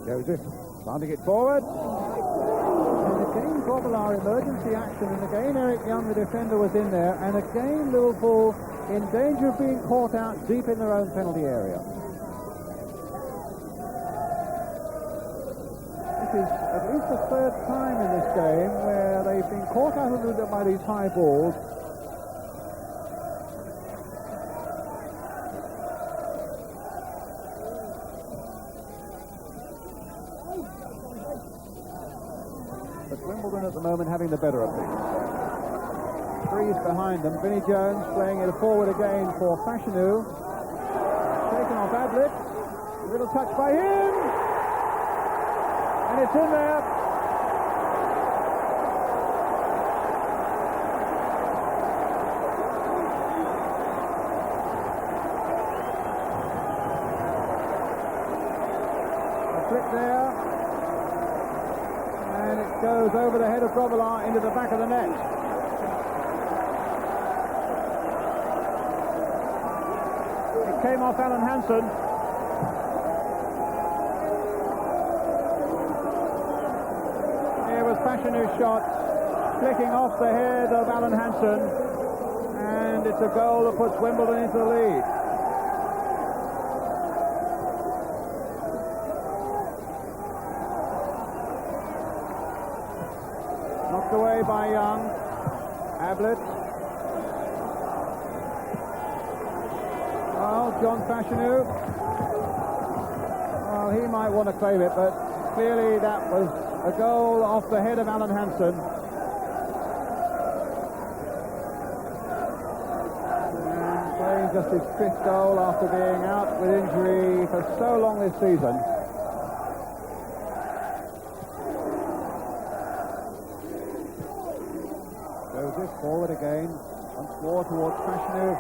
Joseph planting it forward. And again, Plough emergency action, and again Eric Young, the defender, was in there, and again Liverpool in danger of being caught out deep in their own penalty area. This is at least the third time in this game where they've been caught out a little bit by these high balls. Wimbledon at the moment having the better of things. Three's behind them. Vinnie Jones playing it forward again for Fashanu. Taken off Ablett. A little touch by him. And it's in there. A flip there. And it goes over the head of Grobbelaar into the back of the net. It came off Alan Hansen. Here was Fashanu's shot, flicking off the head of Alan Hansen, and it's a goal that puts Wimbledon into the lead. Knocked away by Young. Ablett. Well, John Fashanu. Well, he might want to claim it, but clearly that was a goal off the head of Alan Hansen. And playing just his fifth goal after being out with injury for so long this season. Forward again, once more towards Fashanu.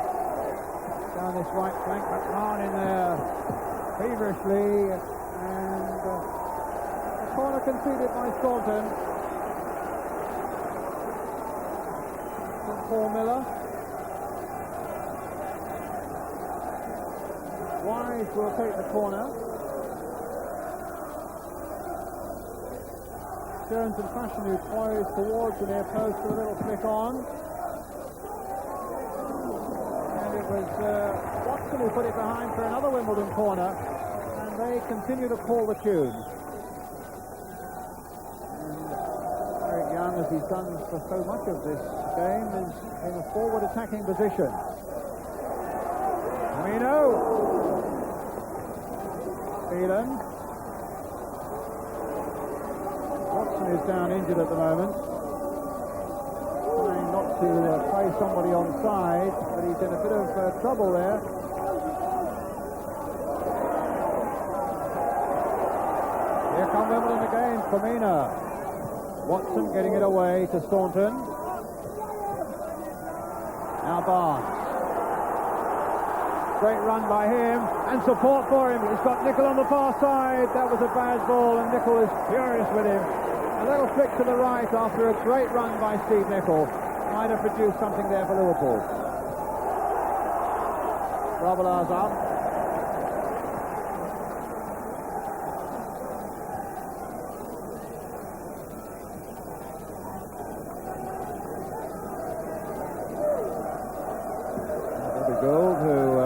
Down this right flank, McMahon in there feverishly, and the corner conceded by Staunton. From Paul Miller. Wise will take the corner. Jones and Fashanu poised towards the near post with a little flick on. And it was Watson who put it behind for another Wimbledon corner. And they continue to call the tune. And Eric Young, as he's done for so much of this game, is in a forward attacking position. Amino. Phelan. Is down injured at the moment, trying not to play somebody on side, but he's in a bit of trouble there. Here come Wimbledon again. Firmino. Watson getting it away to Staunton. Now Barnes. Great run by him, and support for him. He's got Nicol on the far side. That was a bad ball, and Nicol is furious with him. A little flick to the right after a great run by Steve Nicol. Might have produced something there for Liverpool. Grobbelaar's up. Bobby Gould, who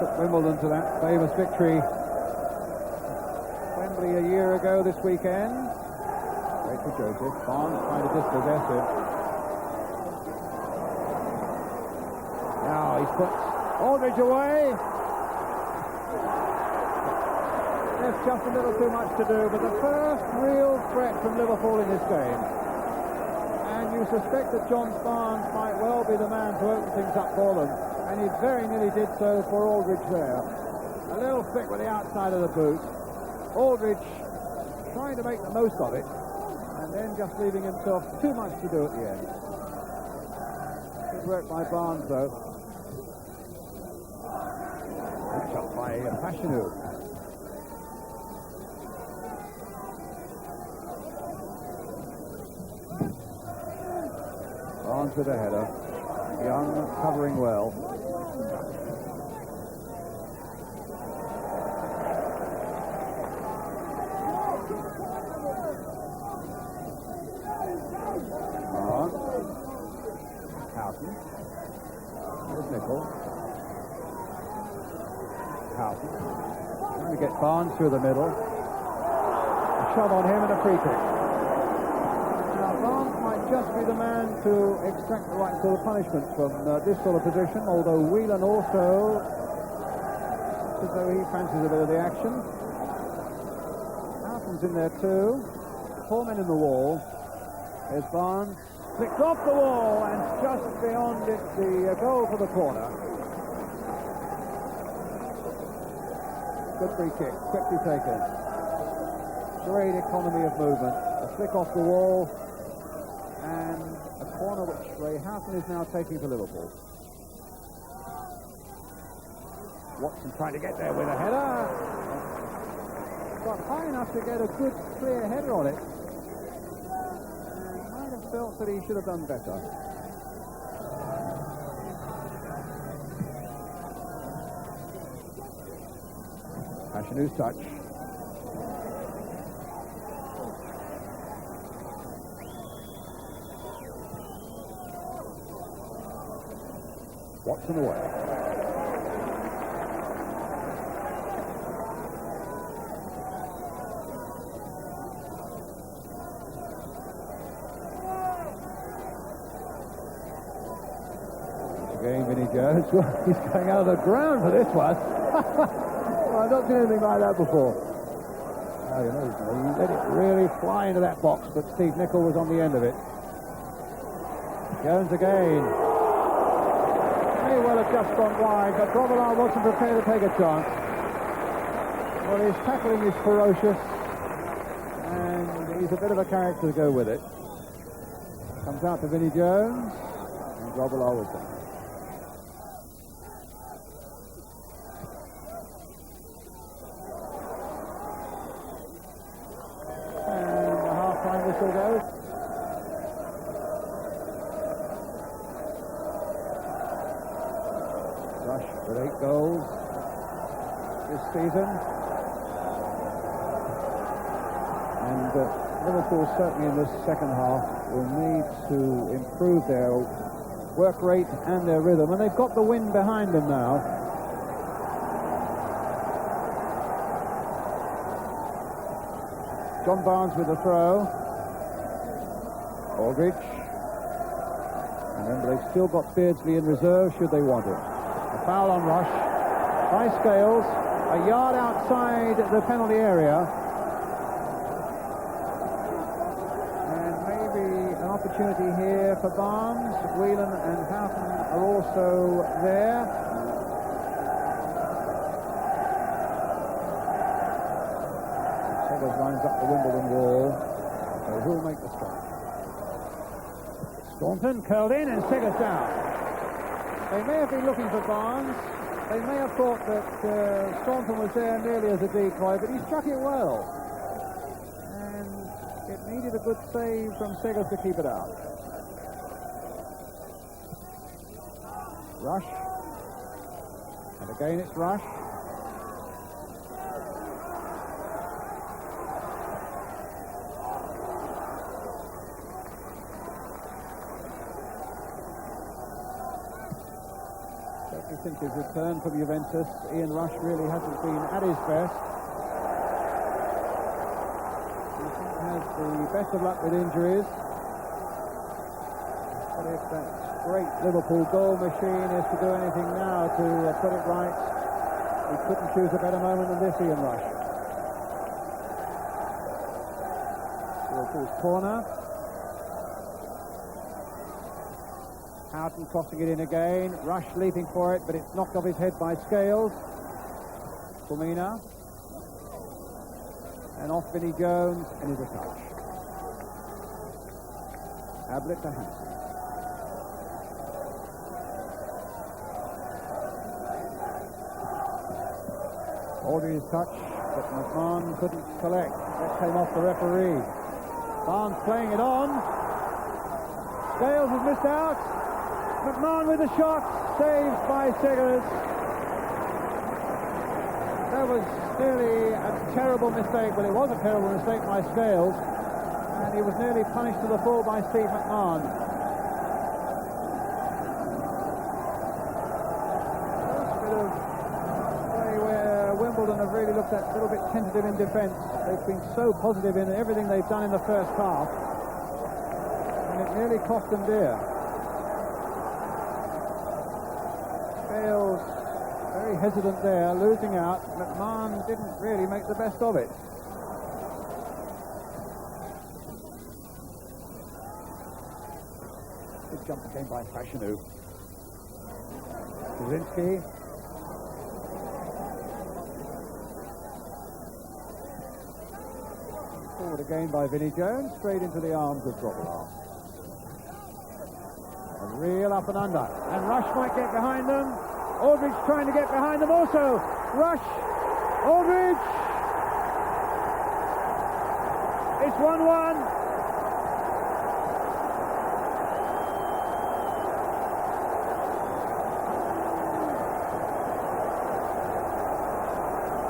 took Wimbledon to that famous victory Wembley a year ago this weekend. Great for Joseph. Barnes trying to dispossess it. Now he's put Aldridge away. There's just a little too much to do, but the first real threat from Liverpool in this game. And you suspect that John Barnes might well be the man to open things up for them. And he very nearly did so for Aldridge there. A little flick with the outside of the boot. Aldridge trying to make the most of it, and then just leaving himself too much to do at the end. Good work by Barnes, though. Good shot by Fashanu. Barnes with a header. Young covering well. Nicholl. Houghton trying to get Barnes through the middle. A shot on him and a free kick. Now Barnes might just be the man to extract the right sort of punishment from this sort of position, although Whelan also, as though he fancies a bit of the action. Houghton's in there too. 4 men in the wall. There's Barnes. Flicked off the wall and just beyond it, the goal for the corner. Good free kick, quickly taken. Great economy of movement. A flick off the wall and a corner which Ray Houghton is now taking to Liverpool. Watson trying to get there with a header. Got high enough to get a good clear header on it. Felt that he should have done better. Ashanu's touch. Watson away. Vinnie Jones. He's going out of the ground for this one. Well, I've not seen anything like that before. Oh, you know, he let it really fly into that box, but Steve Nicholl was on the end of it. Jones again. May well have just gone wide, but Grobbelaar wasn't prepared to take a chance. Well, his tackling is ferocious, and he's a bit of a character to go with it. Comes out to Vinnie Jones, and Grobbelaar was there. Whistle goes. Rush with 8 goals this season. And Liverpool certainly in this second half will need to improve their work rate and their rhythm. And they've got the wind behind them now. John Barnes with the throw. Aldridge. And remember, they've still got Beardsley in reserve should they want it. A foul on Rush by Scales, a yard outside the penalty area. And maybe an opportunity here for Barnes. Whelan and Houghton are also there. Seggers lines up the Wimbledon wall. So who'll make the strike? Staunton curled in and Seggers down. They may have been looking for Barnes. They may have thought that Staunton was there merely as a decoy, but he struck it well. And it needed a good save from Seggers to keep it out. Rush. And again it's Rush. Since his return from Juventus, Ian Rush really hasn't been at his best. He has the best of luck with injuries. But if that great Liverpool goal machine is to do anything now to put it right, he couldn't choose a better moment than this, Ian Rush. Liverpool's corner. Houghton crossing it in again. Rush leaping for it, but it's knocked off his head by Scales. Fulmina. And off Vinnie Jones, and is a touch. Ablett to Hansen. Aldridge's touch, but McMahon couldn't collect. That came off the referee. Barnes playing it on. Scales has missed out. McMahon with the shot, saved by Seggers. That was clearly a terrible mistake. Well, it was a terrible mistake by Scales, and he was nearly punished to the full by Steve McMahon. looked a little bit tentative in defence. They've been so positive in everything they've done in the first half, and it nearly cost them dear. Bale's very hesitant there, losing out. McMahon didn't really make the best of it. Good jump again by Fashanu. Kaczynski. Forward again by Vinnie Jones, straight into the arms of Plough. A real up and under. And Rush might get behind them. Aldridge trying to get behind them also. Rush. Aldridge. It's 1-1.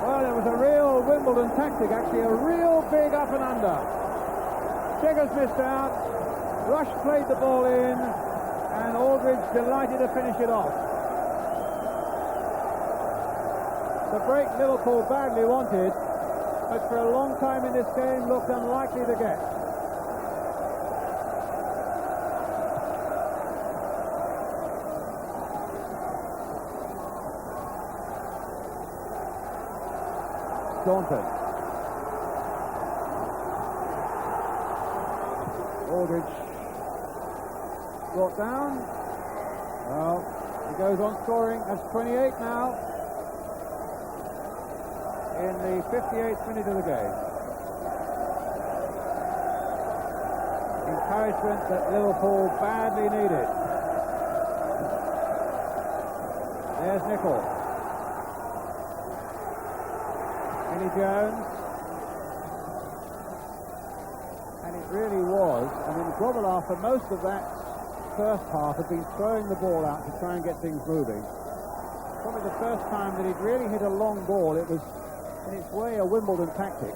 Well, it was a real Wimbledon tactic, actually, a real big up and under. Cheggers missed out. Rush played the ball in, and Aldridge delighted to finish it off. The break Liverpool badly wanted, but for a long time in this game looked unlikely to get. Staunton. Aldridge brought down. Well, he goes on scoring. That's 28 now in the 58th minute of the game. Encouragement that Liverpool badly needed. There's Nicol. Vinnie Jones. And it really was. I mean, Plough for most of that first half had been throwing the ball out to try and get things moving. Probably the first time that he'd really hit a long ball. It was in its way a Wimbledon tactic,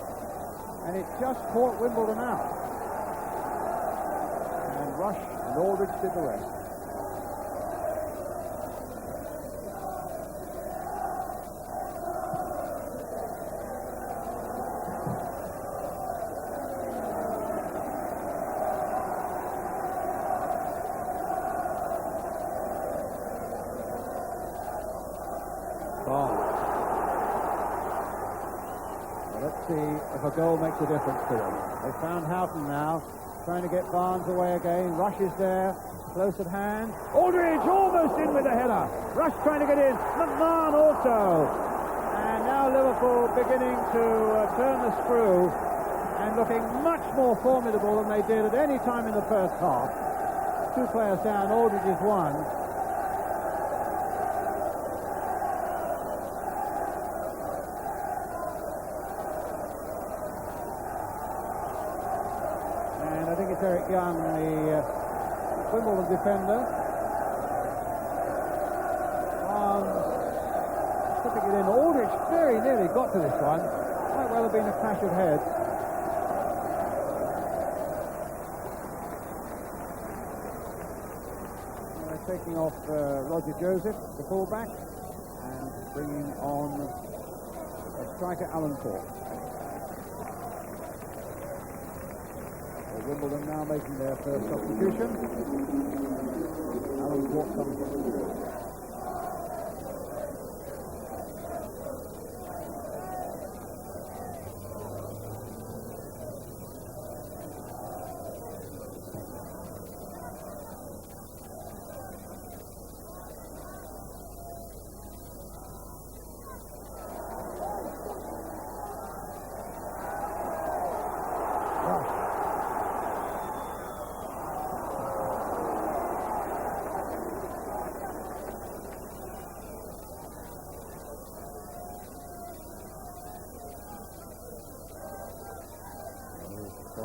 and it just caught Wimbledon out. And Rush and Aldridge did the rest. See if a goal makes a difference to them. They found Houghton now, trying to get Barnes away again. Rush is there, close at hand. Aldridge almost in with a header. Rush trying to get in. McMahon also. And now Liverpool beginning to turn the screw and looking much more formidable than they did at any time in the first half. Two players down, Aldridge is one. Eric Young, the Wimbledon defender. Putting it in. Aldridge very nearly got to this one. Might well have been a clash of heads. They're taking off Roger Joseph, the fullback, and bringing on a striker, Alan Thorpe. Wimbledon now making their first substitution. Alan Thorpe comes in.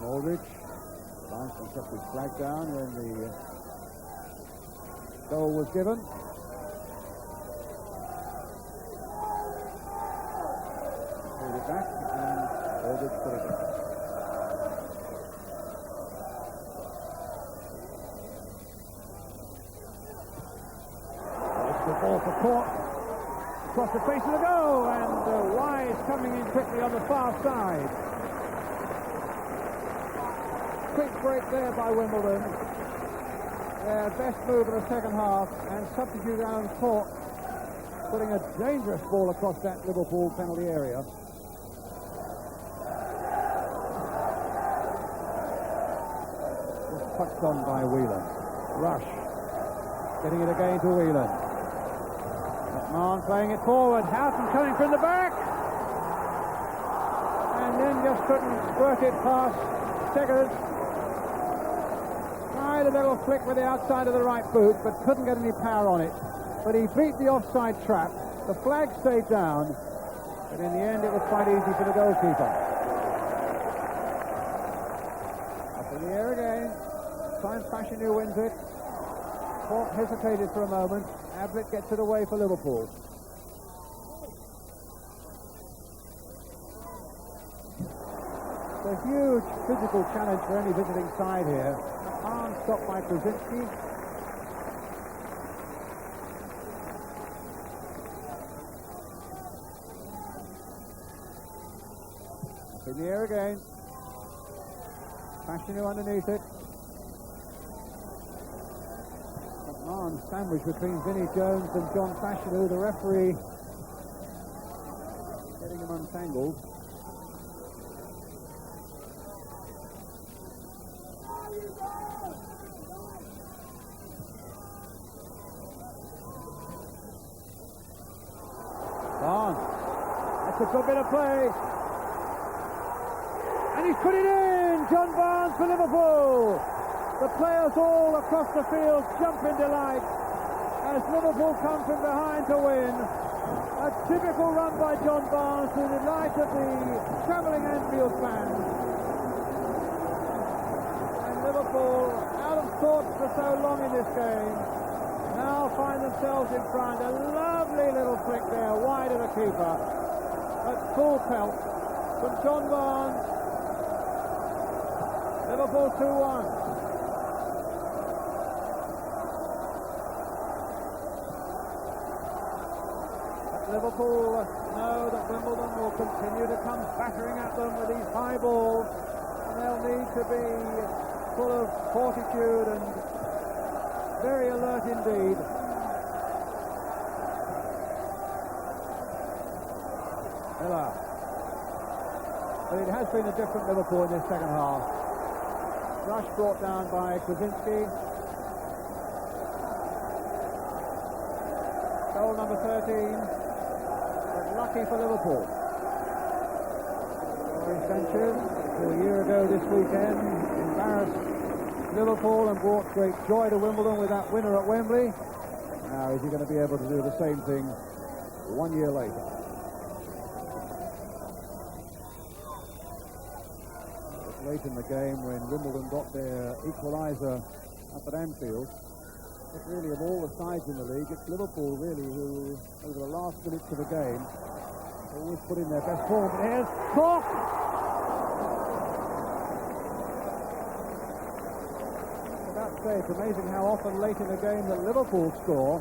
Aldridge. Barnes took his flag down when the goal was given. Pulled it back and Aldridge put it in. That's the ball for Court. across the face of the goal, and Wise coming in quickly on the far side. Quick break there by Wimbledon. Their best move in the second half, and substitute Alan Cork, putting a dangerous ball across that Liverpool penalty area. Just touched on by Whelan. Rush. Getting it again to Whelan. McMahon playing it forward. Houghton coming from the back. And then just couldn't squirt it past Seggers. Tried a little flick with the outside of the right boot, but couldn't get any power on it. But he beat the offside trap. The flag stayed down. But in the end, it was quite easy for the goalkeeper. Up in the air again. Time Fashanu wins it. Cork hesitated for a moment. Ablett gets it away for Liverpool. It's a huge physical challenge for any visiting side here. Arm stopped by Krasinski. Up in the air again. Fashanu underneath it. McMahon sandwiched between Vinnie Jones and John Fashanu. The referee getting him untangled. Barnes. That's a good bit of play. And he's put it in! John Barnes for Liverpool! The players all across the field jump in delight as Liverpool come from behind to win. A typical run by John Barnes to the delight of the travelling Anfield fans. And Liverpool, out of sorts for so long in this game, now find themselves in front. A lovely little flick there, wide of the keeper. At full pelt from John Barnes. Liverpool 2-1. Liverpool know that Wimbledon will continue to come battering at them with these high balls, and they'll need to be full of fortitude and very alert indeed. Miller. But it has been a different Liverpool in this second half. Rush brought down by Krasinski. Goal number 13. Lucky for Liverpool. Boris Sanchez, a year ago this weekend, embarrassed Liverpool and brought great joy to Wimbledon with that winner at Wembley. Now is he going to be able to do the same thing 1 year later? Late in the game when Wimbledon got their equaliser up at Anfield, but really of all the sides in the league, it's Liverpool really who, over the last minutes of the game, always put in their best form. Here's Cork! I was about to say, it's amazing how often late in the game that Liverpool score,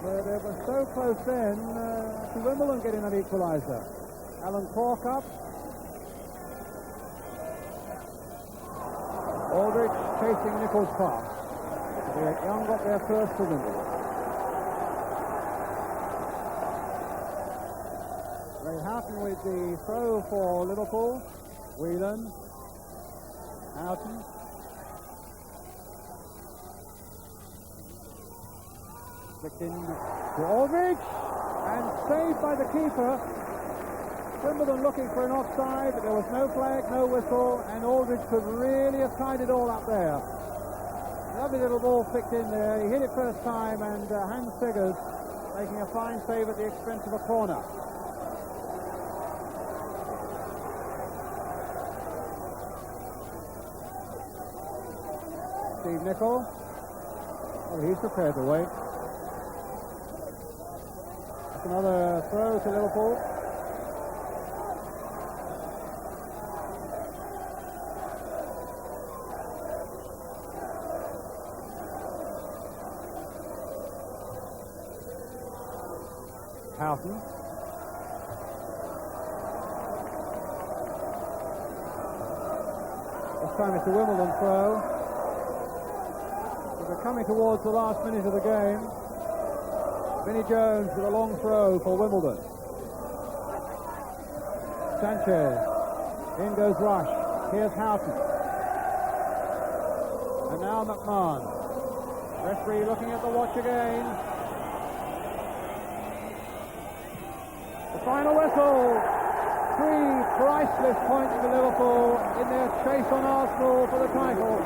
but it was so close then to Wimbledon getting an equaliser. Alan Cork up. Aldrich chasing Nichols' pass. Young got there first for Wimbledon. Ray Houghton with the throw for Liverpool. Whelan. Houghton. Flicked in to Aldrich. And saved by the keeper. Wimbledon looking for an offside, but there was no flag, no whistle, and Aldridge could really have tied it all up there. Lovely little ball flicked in there. He hit it first time, and Hans Seggers making a fine save at the expense of a corner. Steve Nicol. Oh, he's prepared to wait. That's another throw to Liverpool. Houghton. This time it's a Wimbledon throw. So we're coming towards the last minute of the game. Vinnie Jones with a long throw for Wimbledon. Sanchez. In goes Rush. Here's Houghton. And now McMahon. Referee looking at the watch again. The final whistle. 3 priceless points for Liverpool in their chase on Arsenal for the title.